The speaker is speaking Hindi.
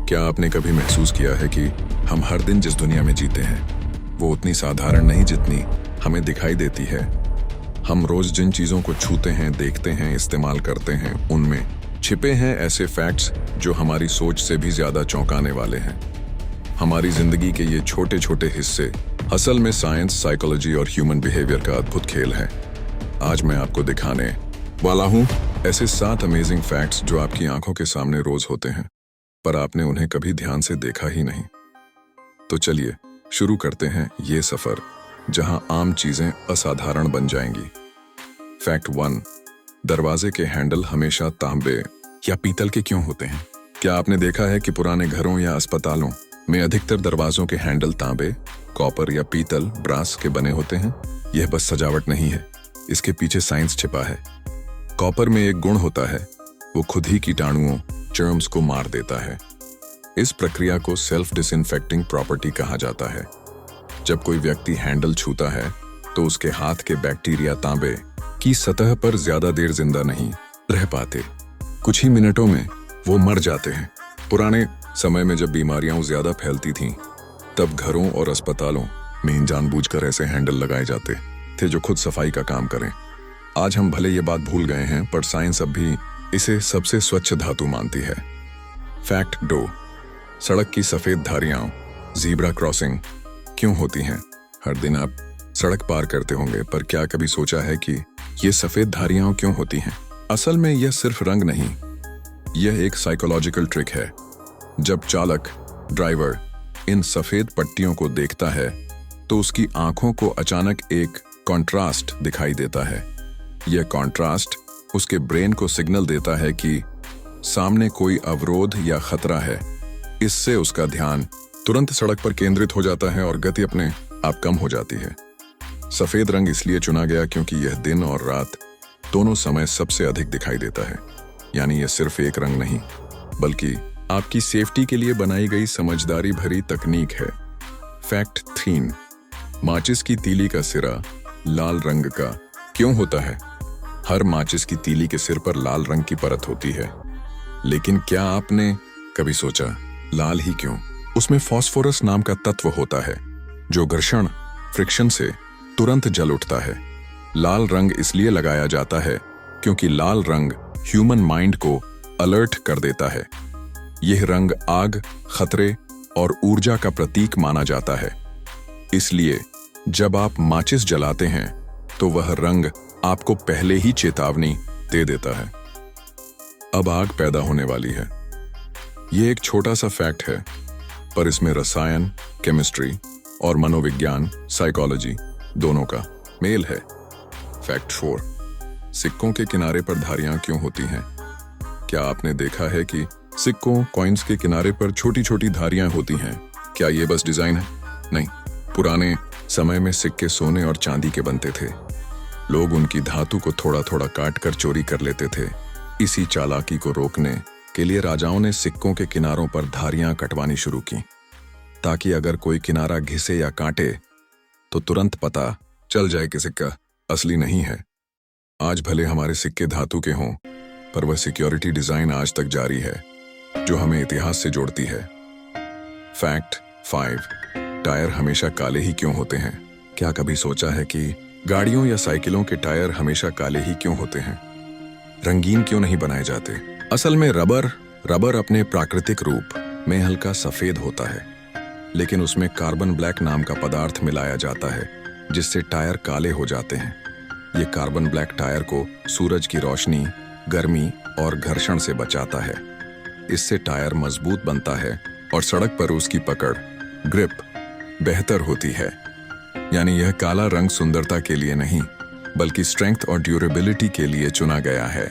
क्या आपने कभी महसूस किया है कि हम हर दिन जिस दुनिया में जीते हैं वो उतनी साधारण नहीं जितनी हमें दिखाई देती है। हम रोज जिन चीजों को छूते हैं, देखते हैं, इस्तेमाल करते हैं, उनमें छिपे हैं ऐसे फैक्ट्स जो हमारी सोच से भी ज्यादा चौंकाने वाले हैं। हमारी जिंदगी के ये छोटे छोटे हिस्से असल में साइंस, साइकोलॉजी और ह्यूमन बिहेवियर का अद्भुत खेल है। आज मैं आपको दिखाने वाला हूं ऐसे 7 अमेजिंग फैक्ट्स जो आपकी आंखों के सामने रोज होते हैं, पर आपने उन्हें कभी ध्यान से देखा ही नहीं। तो चलिए शुरू करते हैं ये सफर जहां आम चीजें असाधारण बन जाएंगी। फैक्ट 1, दरवाजे के हैंडल हमेशा तांबे या पीतल के क्यों होते हैं? क्या आपने देखा है कि पुराने घरों या अस्पतालों में अधिकतर दरवाजों के हैंडल तांबे, कॉपर या पीतल, ब्रास के बने होते हैं? यह बस सजावट नहीं है, इसके पीछे साइंस छिपा है। कॉपर में एक गुण होता है, वो खुद ही कीटाणुओं, जर्म्स को मार देता है। इस प्रक्रिया को सेल्फ डिसइंफेक्टिंग प्रॉपर्टी कहा जाता है। जब कोई व्यक्ति हैंडल छूता है तो उसके हाथ के बैक्टीरिया तांबे की सतह पर ज्यादा देर जिंदा नहीं रह पाते। कुछ ही मिनटों में वो मर जाते हैं। पुराने समय में जब बीमारियां ज्यादा फैलती थीं, तब घरों और अस्पतालों में जानबूझकर ऐसे हैंडल लगाए जाते थे जो खुद सफाई का काम करें। आज हम भले ये बात भूल गए हैं, पर साइंस अब भी इसे सबसे स्वच्छ धातु मानती है। फैक्ट 2, सड़क की सफेद धारियां, ज़ीब्रा क्रॉसिंग क्यों होती हैं? हर दिन आप सड़क पार करते होंगे, पर क्या कभी सोचा है कि ये सफेद धारियां क्यों होती हैं? असल में यह सिर्फ रंग नहीं, यह एक साइकोलॉजिकल ट्रिक है। जब चालक, ड्राइवर इन सफेद पट्टियों को देखता है तो उसकी आंखों को अचानक एक कॉन्ट्रास्ट दिखाई देता है। यह कॉन्ट्रास्ट उसके ब्रेन को सिग्नल देता है कि सामने कोई अवरोध या खतरा है। इससे उसका ध्यान तुरंत सड़क पर केंद्रित हो जाता है और गति अपने आप कम हो जाती है। सफेद रंग इसलिए चुना गया क्योंकि यह दिन और रात दोनों समय सबसे अधिक दिखाई देता है। यानी यह सिर्फ एक रंग नहीं, बल्कि आपकी सेफ्टी के लिए बनाई गई समझदारी भरी तकनीक है। फैक्ट 3, माचिस की तीली का सिरा लाल रंग का क्यों होता है? हर माचिस की तीली के सिर पर लाल रंग की परत होती है, लेकिन क्या आपने कभी सोचा लाल ही क्यों? उसमें फास्फोरस नाम का तत्व होता है जो घर्षण, फ्रिक्शन से तुरंत जल उठता है। लाल रंग इसलिए लगाया जाता है क्योंकि लाल रंग ह्यूमन माइंड को अलर्ट कर देता है। यह रंग आग, खतरे और ऊर्जा का प्रतीक माना जाता है। इसलिए जब आप माचिस जलाते हैं तो वह रंग आपको पहले ही चेतावनी दे देता है, अब आग पैदा होने वाली है। यह एक छोटा सा फैक्ट है, पर इसमें रसायन, केमिस्ट्री और मनोविज्ञान, साइकोलॉजी दोनों का मेल है। फैक्ट 4, सिक्कों के किनारे पर धारियां क्यों होती हैं? क्या आपने देखा है कि सिक्कों, कॉइन्स के किनारे पर छोटी छोटी धारियां होती हैं? क्या ये बस डिजाइन है? नहीं, पुराने समय में सिक्के सोने और चांदी के बनते थे। लोग उनकी धातु को थोड़ा थोड़ा काट कर चोरी कर लेते थे। इसी चालाकी को रोकने के लिए राजाओं ने सिक्कों के किनारों पर धारियां कटवानी शुरू की, ताकि अगर कोई किनारा घिसे या काटे तो तुरंत पता चल जाए कि सिक्का असली नहीं है। आज भले हमारे सिक्के धातु के हों, पर वह सिक्योरिटी डिजाइन आज तक जारी है जो हमें इतिहास से जोड़ती है। फैक्ट 5, टायर हमेशा काले ही क्यों होते हैं? क्या कभी सोचा है कि गाड़ियों या साइकिलों के टायर हमेशा काले ही क्यों होते हैं? रंगीन क्यों नहीं बनाए जाते? असल में रबर अपने प्राकृतिक रूप में हल्का सफेद होता है, लेकिन उसमें कार्बन ब्लैक नाम का पदार्थ मिलाया जाता है जिससे टायर काले हो जाते हैं। ये कार्बन ब्लैक टायर को सूरज की रोशनी, गर्मी और घर्षण से बचाता है। इससे टायर मजबूत बनता है और सड़क पर उसकी पकड़, ग्रिप बेहतर होती है। यानी यह काला रंग सुंदरता के लिए नहीं, बल्कि स्ट्रेंथ और ड्यूरेबिलिटी के लिए चुना गया है।